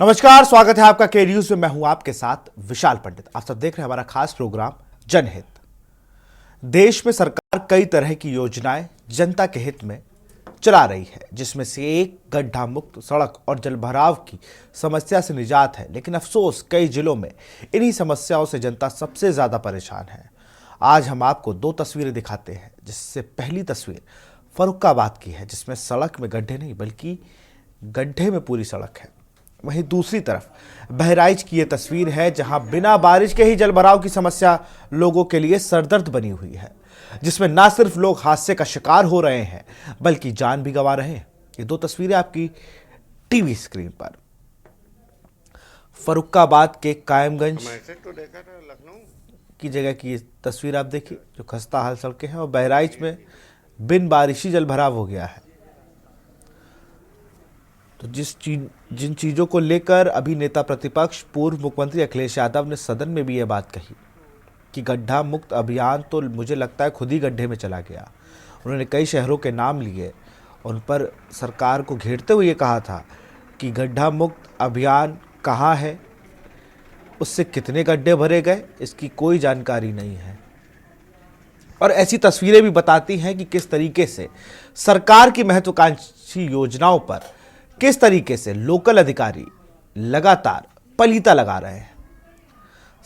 नमस्कार, स्वागत है आपका के न्यूज में। मैं हूं आपके साथ विशाल पंडित। आप सब देख रहे हैं हमारा खास प्रोग्राम जनहित। देश में सरकार कई तरह की योजनाएं जनता के हित में चला रही है, जिसमें से एक गड्ढा मुक्त सड़क और जलभराव की समस्या से निजात है। लेकिन अफसोस, कई जिलों में इन्हीं समस्याओं से जनता सबसे ज्यादा परेशान है। आज हम आपको दो तस्वीरें दिखाते हैं, जिससे पहली तस्वीर फर्रुखाबाद की है, जिसमें सड़क में गड्ढे नहीं बल्कि गड्ढे में पूरी सड़क है। वहीं दूसरी तरफ बहराइच की ये तस्वीर है, जहां बिना बारिश के ही जलभराव की समस्या लोगों के लिए सरदर्द बनी हुई है, जिसमें ना सिर्फ लोग हादसे का शिकार हो रहे हैं बल्कि जान भी गंवा रहे हैं। ये दो तस्वीरें आपकी टीवी स्क्रीन पर। फर्रुखाबाद के कायमगंज की जगह की ये तस्वीर आप देखिए, जो खस्ता हाल सड़कें हैं, और बहराइच में बिन बारिश ही जलभराव हो गया है। तो जिन चीजों को लेकर अभी नेता प्रतिपक्ष पूर्व मुख्यमंत्री अखिलेश यादव ने सदन में भी यह बात कही कि गड्ढा मुक्त अभियान तो मुझे लगता है खुद ही गड्ढे में चला गया। उन्होंने कई शहरों के नाम लिए, उन पर सरकार को घेरते हुए ये कहा था कि गड्ढा मुक्त अभियान कहाँ है, उससे कितने गड्ढे भरे गए, इसकी कोई जानकारी नहीं है। और ऐसी तस्वीरें भी बताती हैं कि किस तरीके से सरकार की महत्वाकांक्षी योजनाओं पर किस तरीके से लोकल अधिकारी लगातार पलीता लगा रहे हैं।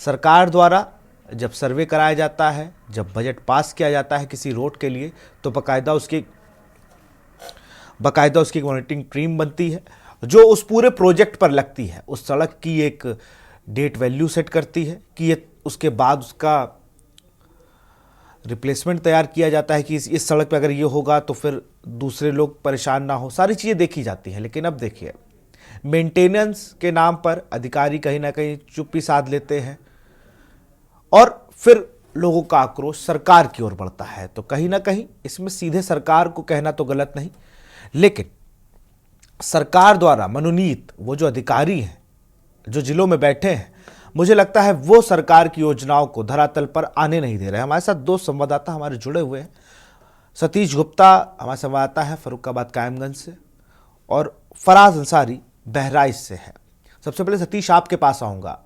सरकार द्वारा जब सर्वे कराया जाता है, जब बजट पास किया जाता है किसी रोड के लिए, तो बकायदा उसकी मॉनिटरिंग टीम बनती है, जो उस पूरे प्रोजेक्ट पर लगती है। उस सड़क की एक डेट वैल्यू सेट करती है कि ये उसके बाद उसका रिप्लेसमेंट तैयार किया जाता है कि इस सड़क पे अगर ये होगा तो फिर दूसरे लोग परेशान ना हो। सारी चीज़ें देखी जाती हैं। लेकिन अब देखिए, मेंटेनेंस के नाम पर अधिकारी कहीं ना कहीं चुप्पी साध लेते हैं और फिर लोगों का आक्रोश सरकार की ओर बढ़ता है। तो कहीं ना कहीं इसमें सीधे सरकार को कहना तो गलत नहीं, लेकिन सरकार द्वारा मनोनीत वो जो अधिकारी हैं, जो जिलों में बैठे हैं, मुझे लगता है वो सरकार की योजनाओं को धरातल पर आने नहीं दे रहे। हमारे साथ दो संवाददाता हमारे जुड़े हुए हैं। सतीश गुप्ता हमारे संवाददाता है फर्रुखाबाद कायमगंज से, और फराज अंसारी बहराइच से है। सबसे पहले सतीश, आपके पास आऊँगा।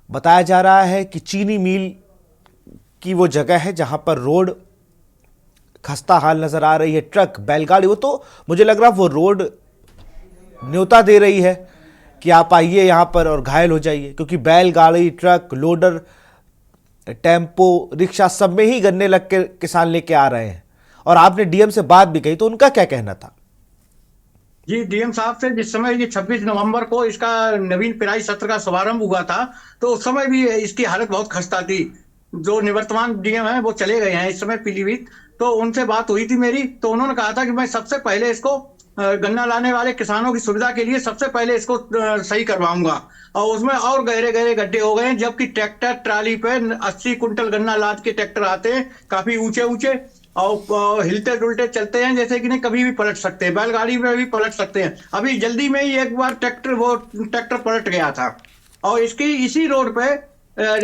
बताया जा रहा है कि चीनी मिल की वो जगह है जहाँ पर रोड खस्ता हाल नज़र आ रही है। ट्रक, बैलगाड़ी, वो तो मुझे लग रहा है वो रोड न्योता दे रही है कि आप आइए यहाँ पर और घायल हो जाइए, क्योंकि बैलगाड़ी, ट्रक, लोडर, टेम्पो, रिक्शा, सब में ही गन्ने लग के किसान लेके आ रहे हैं। और आपने डीएम से बात भी कही, तो उनका क्या कहना था? जी, डीएम साहब से जिस समय ये 26 नवंबर को इसका नवीन पेराई सत्र का शुभारंभ हुआ था, तो उस समय भी इसकी हालत बहुत खस्ता थी। जो निवर्तमान डीएम है वो चले गए हैं इस समय पीलीभीत। तो उनसे बात हुई थी मेरी, तो उन्होंने कहा था कि मैं सबसे पहले इसको गन्ना लाने वाले किसानों की सुविधा के लिए सबसे पहले इसको सही करवाऊंगा। और उसमें और गहरे गहरे गड्ढे हो गए हैं, जबकि ट्रैक्टर ट्राली पे 80 कुंटल गन्ना लाद के ट्रैक्टर आते हैं, काफी ऊंचे ऊंचे, और हिलते डुलते चलते हैं, जैसे कि नहीं कभी भी पलट सकते हैं, बैलगाड़ी में भी पलट सकते हैं। अभी जल्दी में ही एक बार ट्रैक्टर पलट गया था। और इसकी इसी रोड पे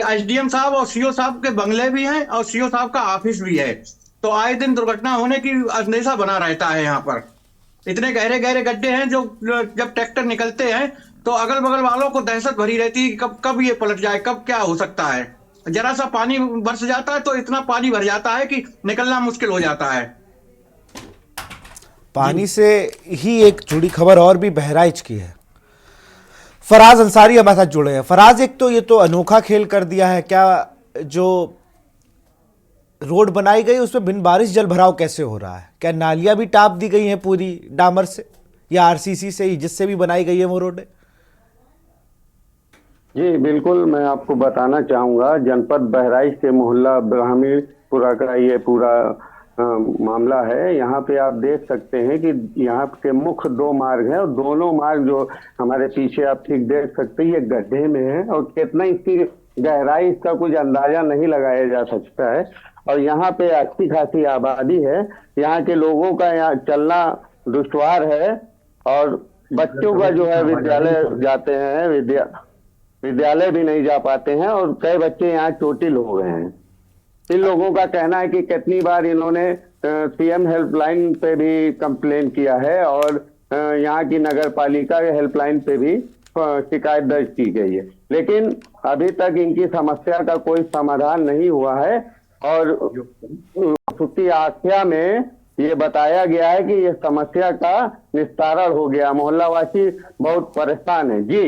एसडीएम साहब और सीओ साहब के बंगले भी हैं और सीओ साहब का ऑफिस भी है। तो आए दिन दुर्घटना होने की अंदेशा बना रहता है। यहाँ पर इतने गहरे गहरे गड्ढे हैं, जो जब ट्रैक्टर निकलते हैं तो अगल बगल वालों को दहशत भरी रहती है कि कब कब ये पलट जाए, कब क्या हो सकता है। जरा सा पानी बरस जाता है तो इतना पानी भर जाता है कि निकलना मुश्किल हो जाता है। पानी से ही एक जुड़ी खबर और भी बहराइच की है। फराज अंसारी हमारे साथ जुड़े हैं। फराज, एक तो ये तो अनोखा खेल कर दिया है, क्या जो रोड बनाई गई उसमें बिन बारिश जल भराव कैसे हो रहा है? क्या नालियां भी टाप दी गई हैं पूरी डामर से या आरसीसी से ही, जिससे भी बनाई गई है वो रोड? जी बिल्कुल, मैं आपको बताना चाहूँगा, जनपद बहराइच के मोहल्ला ब्राह्मीपुरा का ये पूरा मामला है। यहाँ पे आप देख सकते हैं कि यहाँ के मुख्य दो मार्ग हैं, और दोनों मार्ग जो हमारे पीछे आप ठीक देख सकते हैं, ये गड्ढे में है, और कितना इसकी गहराई इसका कुछ अंदाजा नहीं लगाया जा सकता है। और यहाँ पे अच्छी खासी आबादी है, यहाँ के लोगों का यहाँ चलना दुश्वार है, और बच्चों का जो है विद्यालय जाते हैं, विद्यालय भी नहीं जा पाते हैं, और कई बच्चे यहाँ चोटिल हो गए हैं। इन लोगों का कहना है कि कितनी बार इन्होंने सीएम हेल्पलाइन पे भी कंप्लेन किया है, और यहाँ की नगर पालिका के हेल्पलाइन पे भी शिकायत दर्ज की गई है, लेकिन अभी तक इनकी समस्या का कोई समाधान नहीं हुआ है। और छुट्टी आख्या में ये बताया गया है कि ये समस्या का निस्तारण हो गया। मोहल्लावासी बहुत परेशान है जी।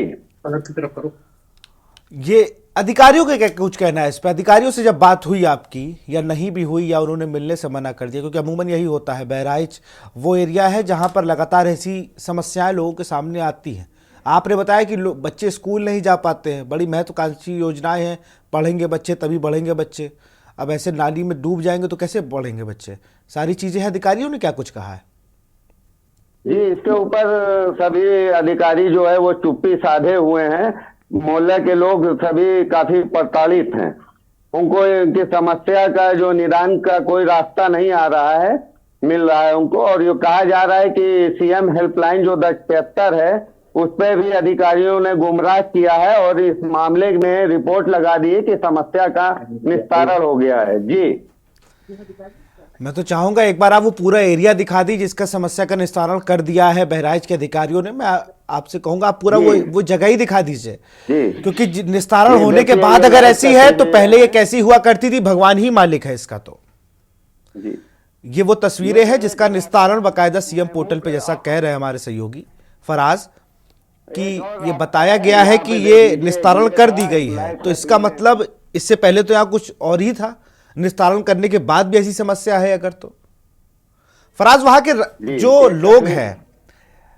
ये अधिकारियों का क्या कुछ कहना है इस पे? अधिकारियों से जब बात हुई आपकी, या नहीं भी हुई, या उन्होंने मिलने से मना कर दिया? क्योंकि अमूमन यही होता है, बहराइच वो एरिया है जहां पर लगातार ऐसी समस्याएं लोगों के सामने आती हैं। आपने बताया कि बच्चे स्कूल नहीं जा पाते हैं, बड़ी महत्वाकांक्षी योजनाएं हैं, पढ़ेंगे बच्चे तभी बढ़ेंगे बच्चे। अब ऐसे नाली में डूब जाएंगे तो कैसे बढ़ेंगे बच्चे? सारी चीजें हैं। अधिकारियों ने क्या कुछ कहा है? जी, इसके ऊपर सभी अधिकारी जो है वो चुप्पी साधे हुए हैं। मोहल्ले के लोग सभी काफी प्रताड़ित हैं। उनको इनकी समस्या का जो निदान का कोई रास्ता नहीं आ रहा है, मिल रहा है उनको। और ये कहा जा रहा है कि सीएम हेल्पलाइन जो 1073 है उस पर भी अधिकारियों ने गुमराह किया है और इस मामले में रिपोर्ट लगा दी है कि समस्या का निस्तारण हो गया है जी। मैं तो चाहूंगा एक बार आप वो पूरा एरिया दिखा दी जिसका समस्या का निस्तारण कर दिया है बहराइच के अधिकारियों ने। मैं आपसे कहूंगा आप पूरा वो जगह ही दिखा दीजिए, क्योंकि निस्तारण होने के बाद अगर ऐसी है तो पहले ये कैसी हुआ करती थी, भगवान ही मालिक है इसका। तो ये वो तस्वीरें हैं जिसका निस्तारण बाकायदा सीएम पोर्टल पे, जैसा कह रहे हैं हमारे सहयोगी फराज, कि ये बताया गया है कि ये निस्तारण कर दी गई है। तो इसका मतलब इससे पहले तो यहाँ कुछ और ही था, निस्तारण करने के बाद भी ऐसी समस्या है अगर। तो फराज, वहां के जो लोग हैं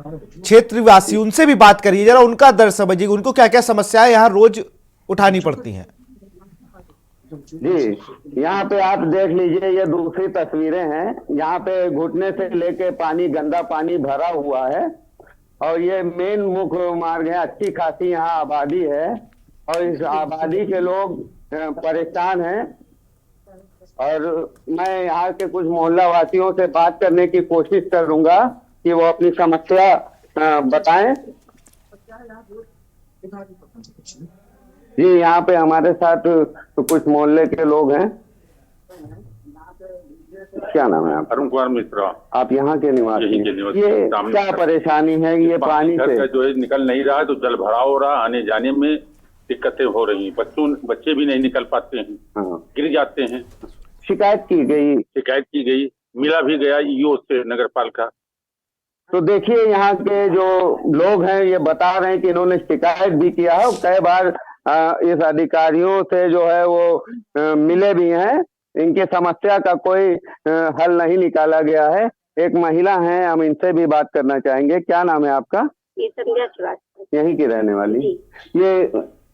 क्षेत्रवासी, उनसे भी बात करिए जरा, उनका दर्द समझिए, उनको क्या क्या समस्याएं यहाँ रोज उठानी पड़ती हैं। जी, यहाँ पे आप देख लीजिए, ये दूसरी तस्वीरें हैं। यहाँ पे घुटने से लेके पानी, गंदा पानी भरा हुआ है और ये मेन मुख्य मार्ग है। अच्छी खासी यहाँ आबादी है और इस आबादी के लोग परेशान हैं। और मैं यहाँ के कुछ मोहल्ला वासियों से बात करने की कोशिश करूंगा कि वो अपनी समस्या बताएं। जी, यहाँ पे हमारे साथ तो कुछ मोहल्ले के लोग हैं। क्या नाम है आप? अरुण कुमार मिश्रा। आप यहाँ के निवासी हैं? ये क्या परेशानी है? ये पानी से जो है निकल नहीं रहा है, तो जल भराव हो रहा, आने जाने में दिक्कतें हो रही। बच्चे भी नहीं निकल पाते हैं। हाँ। गिर जाते हैं। शिकायत की गई, मिला भी गया ईओ से, नगर पालिका। तो देखिए, यहाँ के जो लोग हैं ये बता रहे हैं कि इन्होंने शिकायत भी किया है और कई बार इस अधिकारियों से जो है वो मिले भी हैं। इनकी समस्या का कोई हल नहीं निकाला गया है। एक महिला है, हम इनसे भी बात करना चाहेंगे। क्या नाम है आपका? यहीं की रहने वाली। ये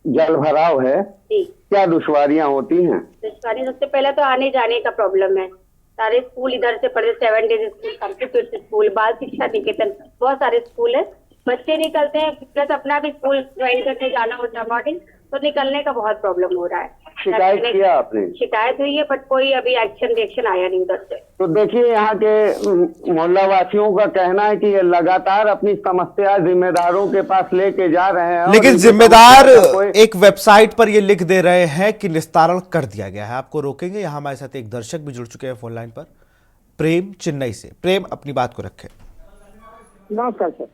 जल भराव है, क्या दुश्वारियां होती हैं? दुश्वारी सबसे पहले तो आने जाने का प्रॉब्लम है। सारे स्कूल इधर से पढ़े, 7 डेज स्कूल, कंप्यूटर स्कूल, बाल शिक्षा निकेतन, बहुत सारे स्कूल है। बच्चे निकलते हैं, प्लस अपना भी स्कूल ज्वाइन करके जाना होता है मॉर्निंग, तो निकलने का बहुत प्रॉब्लम हो रहा है। शिकायत किया आपने? शिकायत हुई है, बट कोई अभी रिएक्शन आया नहीं उधर से। तो देखिए, यहाँ के मोहल्ला वासियों का कहना है कि ये लगातार अपनी समस्या जिम्मेदारों के पास लेके जा रहे हैं, लेकिन जिम्मेदार एक वेबसाइट पर ये लिख दे रहे हैं कि निस्तारण कर दिया गया है। आपको रोकेंगे। यहाँ हमारे साथ एक दर्शक भी जुड़ चुके हैं फोन लाइन पर, प्रेम चेन्नई से। प्रेम, अपनी बात को रखें। नमस्कार सर।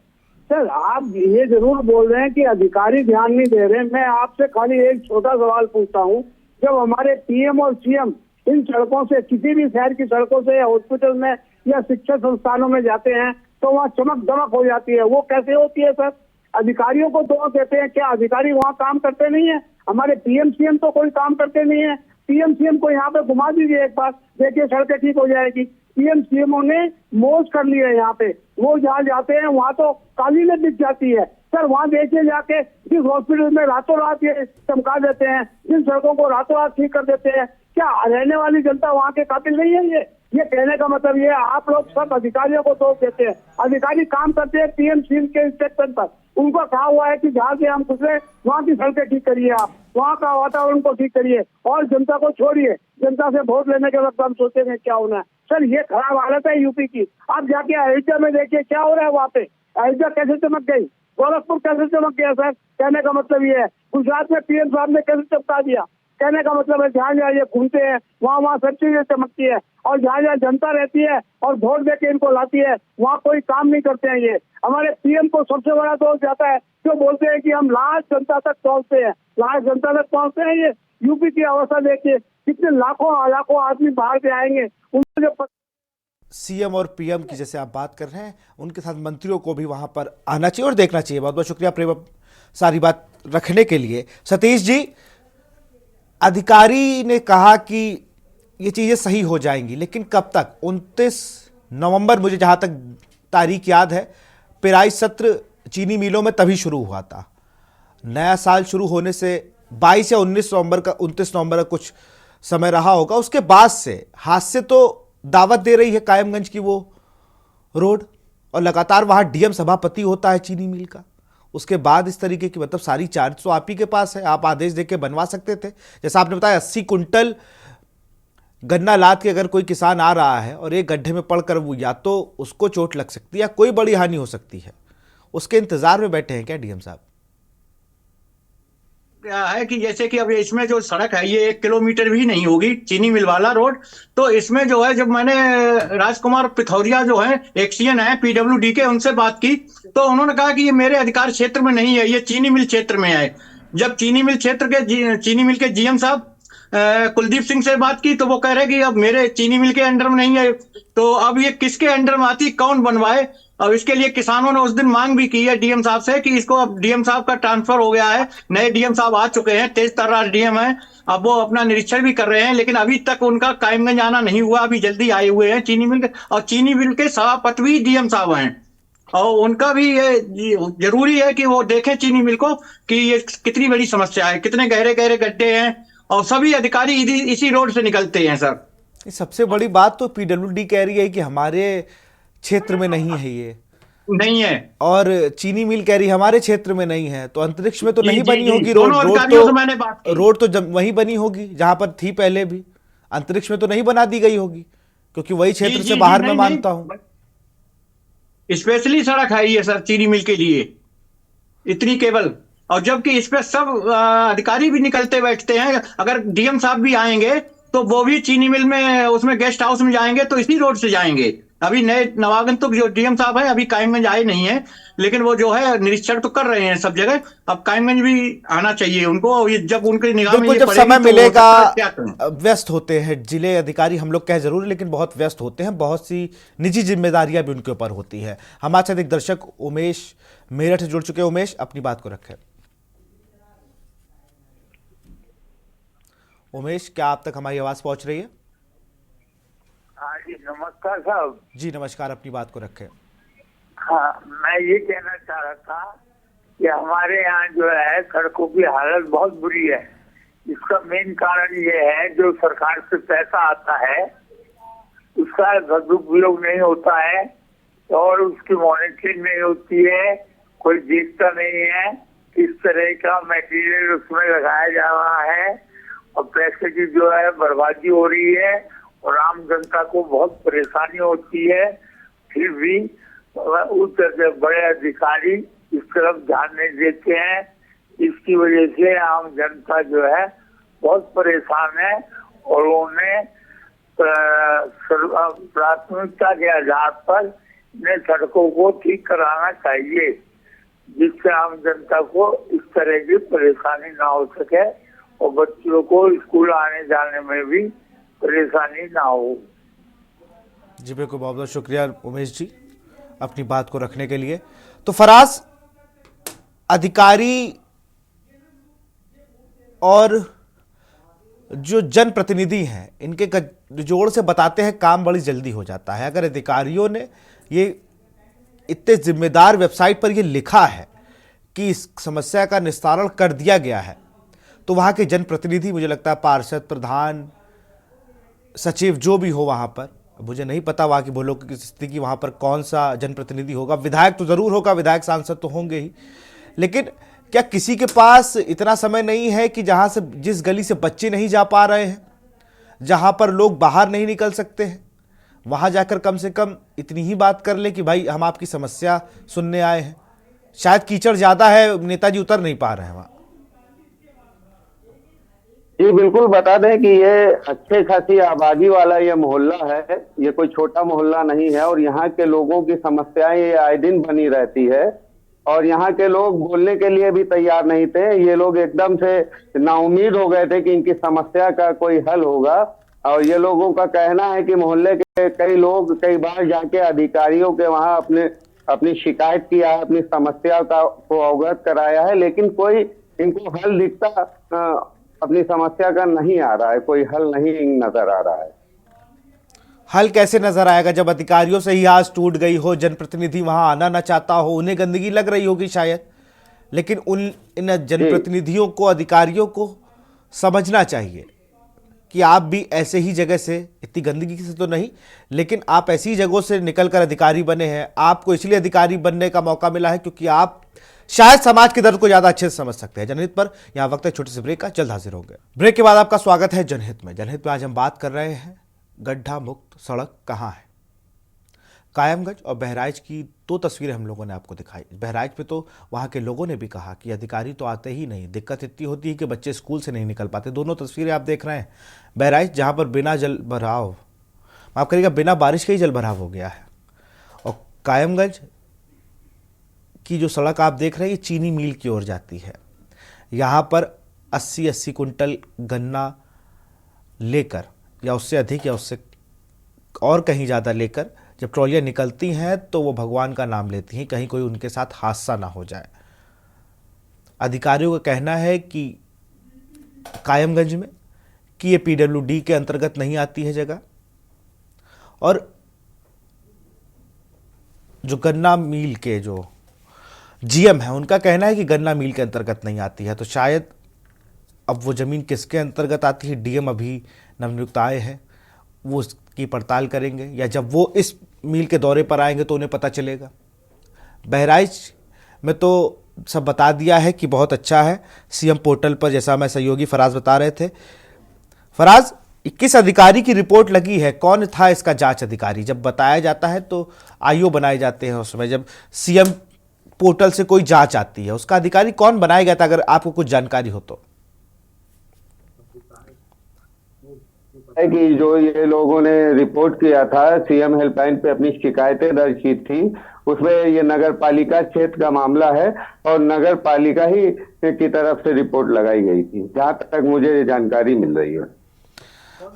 सर, आप ये जरूर बोल रहे हैं कि अधिकारी ध्यान नहीं दे रहे हैं। मैं आपसे खाली एक छोटा सवाल पूछता हूँ। जब हमारे पीएम और सीएम इन सड़कों से, किसी भी शहर की सड़कों से, या हॉस्पिटल में या शिक्षा संस्थानों में जाते हैं, तो वहाँ चमक दमक हो जाती है। वो कैसे होती है सर? अधिकारियों को दोष देते हैं, क्या अधिकारी वहाँ काम करते नहीं है? हमारे पीएम सीएम तो कोई काम करते नहीं है। पीएम सीएम को यहाँ पे घुमा दीजिए एक बार, देखिए सड़कें ठीक हो जाएगी। पीएम सीएमओ ने मौज कर ली है यहाँ पे। वो जहाँ जाते हैं वहाँ तो कालीने दिख जाती है। सर, वहाँ देखिए जाके, जिस हॉस्पिटल में रातों रात ये चमका देते हैं, जिन सड़कों को रातों रात ठीक कर देते हैं, क्या रहने वाली जनता वहाँ के काबिल नहीं है? ये कहने का मतलब ये, आप लोग सब अधिकारियों को दोष देते हैं। अधिकारी काम करते हैं पीएम सीएम के इंस्ट्रक्शन पर। उनको कहा हुआ है कि जहाँ से हम गुजरे वहाँ की सड़कें ठीक करिए, आप वहाँ का वातावरण को ठीक करिए, और जनता को छोड़िए। जनता से वोट लेने के वक्त हम सोचेंगे क्या होना है। सर, ये खराब हालत है यूपी की। आप जाके अयोध्या में देखिए क्या हो रहा है वहाँ पे। अयोध्या कैसे चमक गई, गोरखपुर कैसे चमक गया। सर, कहने का मतलब ये है, गुजरात में पीएम साहब ने कैसे चमका दिया। कहने का मतलब है जहाँ जहाँ ये घूमते हैं वहाँ सब चीजें चमकती है, और जहाँ जहाँ जनता रहती है और वोट दे के इनको लाती है वहाँ कोई काम नहीं करते हैं। ये हमारे पीएम को सबसे बड़ा दोष जाता है, जो बोलते हैं कि हम लास्ट जनता तक पहुँचते हैं, लास्ट जनता तक पहुँचते हैं। ये यूपी की अवस्था देखिए, कितने लाखों आदमी बाहर से आएंगे, उनको जो सीएम और पीएम की जैसे आप बात कर रहे हैं, उनके साथ मंत्रियों को भी वहां पर आना चाहिए और देखना चाहिए। बहुत बहुत शुक्रिया प्रेम सारी बात रखने के लिए। सतीश जी, अधिकारी ने कहा कि ये चीजें सही हो जाएंगी, लेकिन कब तक? 29 नवंबर मुझे जहां तक तारीख याद है, पेराई सत्र चीनी मिलों में तभी शुरू हुआ था। नया साल शुरू होने से 22 या 29 नवंबर का कुछ समय रहा होगा, उसके बाद से हाथ से तो दावत दे रही है कायमगंज की वो रोड, और लगातार वहां डीएम सभापति होता है चीनी मिल का। उसके बाद इस तरीके की मतलब सारी चार्ज तो आप ही के पास है, आप आदेश देके बनवा सकते थे। जैसा आपने बताया 80 कुंटल गन्ना लाद के अगर कोई किसान आ रहा है और एक गड्ढे में पड़कर वो या तो उसको चोट लग सकती है या कोई बड़ी हानि हो सकती है, उसके इंतजार में बैठे हैं क्या डीएम साहब? क्या है कि जैसे कि अब इसमें जो सड़क है ये 1 किलोमीटर भी नहीं होगी, चीनी मिल वाला रोड। तो इसमें जो है, जब मैंने राजकुमार पिथौरिया जो है एक्सीएन है पीडब्ल्यूडी के, उनसे बात की तो उन्होंने कहा कि ये मेरे अधिकार क्षेत्र में नहीं है, ये चीनी मिल क्षेत्र में है। जब चीनी मिल के जीएम साहब कुलदीप सिंह से बात की तो वो कह रहे कि अब मेरे चीनी मिल के अंडर में नहीं है, तो अब ये किसके अंडर में आती, कौन बनवाए। अब इसके लिए किसानों ने उस दिन मांग भी की है डीएम साहब से कि इसको, अब डीएम साहब का ट्रांसफर हो गया है, नए डीएम साहब आ चुके हैं, तेज तर्रार डीएम है, अब वो अपना निरीक्षण भी कर रहे हैं, लेकिन अभी तक उनका कायमगंज आना नहीं हुआ। अभी जल्दी आए हुए हैं चीनी मिल के, और चीनी मिल के सभापति भी डीएम साहब हैं, और उनका भी ये जरूरी है कि वो देखें चीनी मिल को कि ये कितनी बड़ी समस्या है, कितने गहरे गहरे गड्ढे हैं, और सभी अधिकारी इसी रोड से निकलते हैं। सर सबसे बड़ी बात तो पीडब्ल्यूडी कह रही है कि हमारे क्षेत्र में नहीं है, ये नहीं है, और चीनी मिल कह रही है हमारे क्षेत्र में नहीं है। तो अंतरिक्ष में तो नहीं बनी होगी रोड तो वहीं बनी होगी जहां पर थी पहले भी, अंतरिक्ष में तो नहीं बना दी गई होगी, क्योंकि वही क्षेत्र से बाहर मैं मानता हूं। स्पेशली सड़क है ये सर चीनी मिल के लिए, इतनी केवल, और जबकि इस पे सब अधिकारी भी निकलते बैठते हैं। अगर डीएम साहब भी आएंगे तो वो भी चीनी मिल में उसमें गेस्ट हाउस में जाएंगे तो इसी रोड से जाएंगे। अभी नए नवागंतुक जो डीएम साहब है अभी कायमगंज आए नहीं है, लेकिन वो जो है निरीक्षण तो कर रहे हैं सब जगह। अब कायमगंज भी आना चाहिए उनको, जब उनके निगाह में जब समय मिलेगा। व्यस्त होते हैं जिले अधिकारी, हम लोग कह जरूर, लेकिन बहुत व्यस्त होते हैं, बहुत सी निजी जिम्मेदारियां भी उनके ऊपर होती है। हमारे साथ एक दर्शक उमेश मेरठ से जुड़ चुके हैं। उमेश, अपनी बात को रखें। उमेश, क्या आप तक हमारी आवाज पहुंच रही है? हाँ जी, नमस्कार साहब। जी नमस्कार, अपनी बात को रखें। हाँ, मैं ये कहना चाह रहा था कि हमारे यहाँ जो है सड़कों की हालत बहुत बुरी है। इसका मेन कारण ये है जो सरकार से पैसा आता है उसका सदुपयोग नहीं होता है और उसकी मॉनिटरिंग नहीं होती है, कोई देखता नहीं है किस तरह का मटेरियल उसमें लगाया जा रहा है, और पैसे की जो है बर्बादी हो रही है और आम जनता को बहुत परेशानी होती है। फिर भी उस बड़े अधिकारी इस तरफ ध्यान नहीं देते हैं, इसकी वजह से आम जनता जो है बहुत परेशान है और उन्हें प्राथमिकता के आधार पर इन सड़कों को ठीक कराना चाहिए, जिससे आम जनता को इस तरह की परेशानी ना हो सके और बच्चों को स्कूल आने जाने में भी परेशानी ना हो। जी बिल्कुल, बहुत बहुत शुक्रिया उमेश जी अपनी बात को रखने के लिए। तो फराज, अधिकारी और जो जनप्रतिनिधि हैं इनके जोड़ से बताते हैं काम बड़ी जल्दी हो जाता है। अगर अधिकारियों ने ये इतने जिम्मेदार वेबसाइट पर ये लिखा है कि इस समस्या का निस्तारण कर दिया गया है, तो वहाँ के जनप्रतिनिधि, मुझे लगता है पार्षद, प्रधान, सचिव जो भी हो वहाँ पर, मुझे नहीं पता वहाँ की भूलों की स्थिति की वहाँ पर कौन सा जनप्रतिनिधि होगा। विधायक तो ज़रूर होगा, विधायक सांसद तो होंगे ही, लेकिन क्या किसी के पास इतना समय नहीं है कि जहाँ से, जिस गली से बच्चे नहीं जा पा रहे हैं, जहाँ पर लोग बाहर नहीं निकल सकते हैं, वहाँ जाकर कम से कम इतनी ही बात कर ले कि भाई हम आपकी समस्या सुनने आए हैं। शायद कीचड़ ज़्यादा है, नेताजी उतर नहीं पा रहे हैं वहाँ। जी बिल्कुल, बता दें कि ये अच्छे खासी आबादी वाला ये मोहल्ला है, ये कोई छोटा मोहल्ला नहीं है और यहाँ के लोगों की समस्याएं ये आए दिन बनी रहती है और यहाँ के लोग बोलने के लिए भी तैयार नहीं थे। ये लोग एकदम से नाउम्मीद हो गए थे कि इनकी समस्या का कोई हल होगा और ये लोगों का कहना है कि मोहल्ले के कई लोग कई बार जाके अधिकारियों के वहाँ अपनी शिकायत किया है, अपनी समस्या को अवगत कराया है, लेकिन कोई इनको हल दिखता अपनी समस्या का नहीं आ रहा है, कोई हल नहीं नजर आ रहा है। हल कैसे नजर आएगा जब अधिकारियों से ही आज टूट गई हो, जनप्रतिनिधि वहां आना ना चाहता हो, उन्हें गंदगी लग रही होगी शायद, लेकिन इन जनप्रतिनिधियों को, अधिकारियों को समझना चाहिए कि आप भी ऐसे ही जगह से, इतनी गंदगी से तो नहीं, लेकिन आप ऐसी जगहों से निकलकर अधिकारी बने हैं। आपको इसलिए अधिकारी बनने का मौका मिला है क्योंकि आप शायद समाज के दर्द को ज्यादा अच्छे से समझ सकते हैं। जनहित पर यहां वक्त है छोटे से ब्रेक का, जल्द हाजिर होंगे। ब्रेक के बाद आपका स्वागत है जनहित में। जनहित में आज हम बात कर रहे हैं गड्ढा मुक्त सड़क कहां है। कायमगंज और बहराइच की दो तस्वीरें हम लोगों ने आपको दिखाई। बहराइच पे तो वहां के लोगों ने भी कहा कि अधिकारी तो आते ही नहीं, दिक्कत इतनी होती है कि बच्चे स्कूल से नहीं निकल पाते। दोनों तस्वीरें आप देख रहे हैं। बहराइच जहां पर बिना जल भराव, माफ करिएगा, बिना बारिश के ही जल भराव हो गया है। और कायमगंज की जो सड़क आप देख रहे हैं ये चीनी मिल की ओर जाती है। यहाँ पर 80-80 कुंटल गन्ना लेकर, या उससे अधिक या उससे और कहीं ज़्यादा लेकर जब ट्रॉलियाँ निकलती हैं तो वो भगवान का नाम लेती हैं, कहीं कोई उनके साथ हादसा ना हो जाए। अधिकारियों का कहना है कि कायमगंज में कि ये PWD के अंतर्गत नहीं आती है जगह, और जो गन्ना मिल के जो GM है उनका कहना है कि गन्ना मिल के अंतर्गत नहीं आती है। तो शायद अब वो ज़मीन किसके अंतर्गत आती है, DM अभी नवनियुक्त आए हैं, वो उसकी पड़ताल करेंगे, या जब वो इस मिल के दौरे पर आएंगे तो उन्हें पता चलेगा। बहराइच में तो सब बता दिया है कि बहुत अच्छा है। CM पोर्टल पर, जैसा मैं सहयोगी फराज बता रहे थे, फराज किस अधिकारी की रिपोर्ट लगी है, कौन था इसका जांच अधिकारी? जब बताया जाता है तो IO बनाए जाते हैं, उसमें जब CM पोर्टल से कोई जांच आती है उसका अधिकारी कौन बनाया गया था, अगर आपको कुछ जानकारी हो तो? है कि जो ये लोगों ने रिपोर्ट किया था, CM हेल्पलाइन पे अपनी शिकायतें दर्ज की थी, उसमें ये नगर पालिका क्षेत्र का मामला है और नगर पालिका ही की तरफ से रिपोर्ट लगाई गई थी, जहां तक मुझे जानकारी मिल रही है।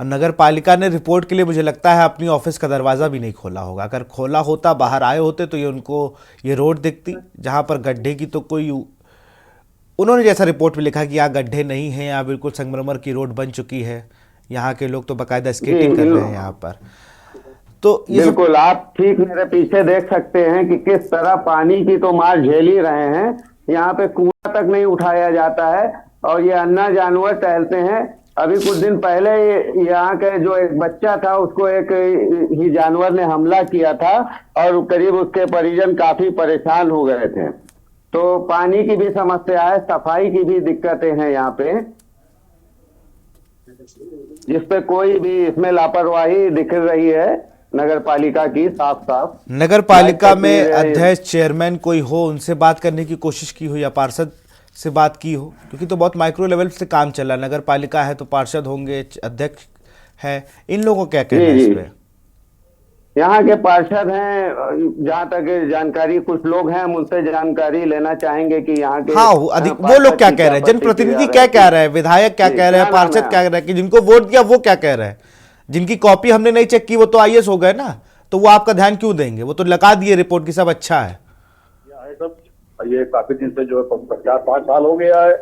नगर पालिका ने रिपोर्ट के लिए मुझे लगता है अपनी ऑफिस का दरवाज़ा भी नहीं खोला होगा। अगर खोला होता, बाहर आए होते तो ये उनको ये रोड दिखती जहाँ पर गड्ढे की तो कोई, उन्होंने जैसा रिपोर्ट में लिखा कि यहाँ गड्ढे नहीं हैं, यहाँ बिल्कुल संगमरमर की रोड बन चुकी है, यहाँ के लोग तो बाकायदा स्केटिंग कर रहे हैं यहाँ पर। तो ये बिल्कुल आप ठीक मेरे पीछे देख सकते हैं कि किस तरह पानी की तो मार झेल ही रहे हैं। यहाँ पे कूड़ा तक नहीं उठाया जाता है और ये अन्ना जानवर टहलते हैं। अभी कुछ दिन पहले यहाँ के जो एक बच्चा था उसको एक ही जानवर ने हमला किया था और करीब उसके परिजन काफी परेशान हो गए थे। तो पानी की भी समस्या है, सफाई की भी दिक्कतें हैं यहाँ पे, जिसपे कोई भी इसमें लापरवाही दिख रही है नगर पालिका की साफ साफ। नगर पालिका में अध्यक्ष, चेयरमैन कोई हो, उनसे बात करने की कोशिश की हो या पार्षद से बात की हो? क्योंकि तो बहुत माइक्रो लेवल से काम चल रहा है। नगर पालिका है तो पार्षद होंगे, अध्यक्ष है, इन लोगों को क्या कहना है इस पे? यहाँ के पार्षद हैं, जहाँ तक जानकारी कुछ लोग हैं, हम उनसे जानकारी लेना चाहेंगे कि यहाँ के वो लोग क्या कह रहे हैं, जनप्रतिनिधि क्या कह रहे हैं, विधायक क्या कह रहे हैं, पार्षद क्या कह रहे हैं, कि जिनको वोट दिया वो क्या कह रहे हैं? जिनकी कॉपी हमने नहीं चेक की वो तो IAS हो गए ना, तो वो आपका ध्यान क्यों देंगे? वो तो लगा दिए रिपोर्ट की सब अच्छा है। ये काफी दिन से जो है 4-5 साल हो गया है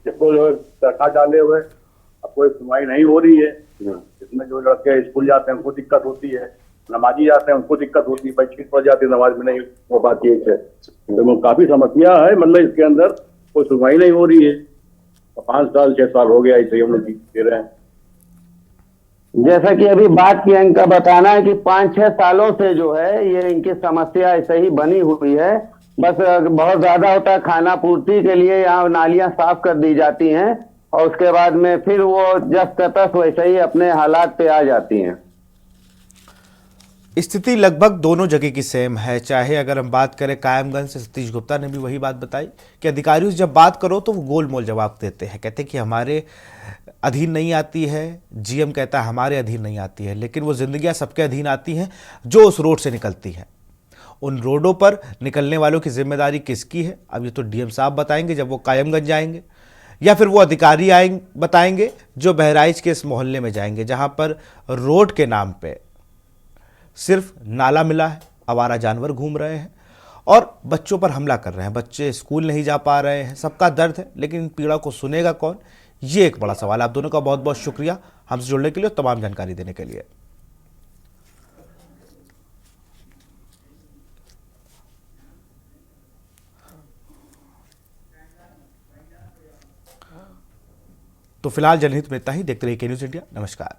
इसको जो है दरखास्त डाले हुए, अब कोई सुनवाई नहीं हो रही है। इसमें जो लड़के स्कूल जाते हैं उनको दिक्कत होती है, नमाजी जाते हैं उनको दिक्कत होती है, बच्चे पड़ जाती है, नमाज में नहीं हो पाती है। तो काफी समस्या है, मतलब इसके अंदर कोई सुनवाई नहीं हो रही है। 5 साल 6 साल हो गया इसे हम लोग दे रहे हैं। जैसा कि अभी बात की, इनका बताना है कि 5-6 सालों से जो है ये इनकी समस्या ऐसे ही बनी हुई है। बस बहुत ज्यादा होता है, खाना पूर्ति के लिए यहाँ नालियां साफ कर दी जाती हैं और उसके बाद में फिर वो जस ततस वैसे ही अपने हालात पे आ जाती हैं। स्थिति लगभग दोनों जगह की सेम है। चाहे अगर हम बात करें कायमगंज से, सतीश गुप्ता ने भी वही बात बताई कि अधिकारियों से जब बात करो तो वो गोल मोल जवाब देते हैं, कहते हैं कि हमारे अधीन नहीं आती है, जीएम कहता है हमारे अधीन नहीं आती है, लेकिन वो जिंदगियां सबके अधीन आती हैं जो उस रोड से निकलती हैं। उन रोडों पर निकलने वालों की जिम्मेदारी किसकी है, अब ये तो डीएम साहब बताएंगे जब वो कायमगंज जाएंगे, या फिर वो अधिकारी आएंगे बताएंगे जो बहराइच के इस मोहल्ले में जाएंगे जहां पर रोड के नाम पे सिर्फ नाला मिला है, आवारा जानवर घूम रहे हैं और बच्चों पर हमला कर रहे हैं, बच्चे स्कूल नहीं जा पा रहे हैं। सबका दर्द है, लेकिन इन पीड़ा को सुनेगा कौन, ये एक बड़ा सवाल है। आप दोनों का बहुत बहुत शुक्रिया हमसे जुड़ने के लिए और तमाम जानकारी देने के लिए। तो फिलहाल जनहित में इतना ही। देखते रहिए के न्यूज़ इंडिया। नमस्कार।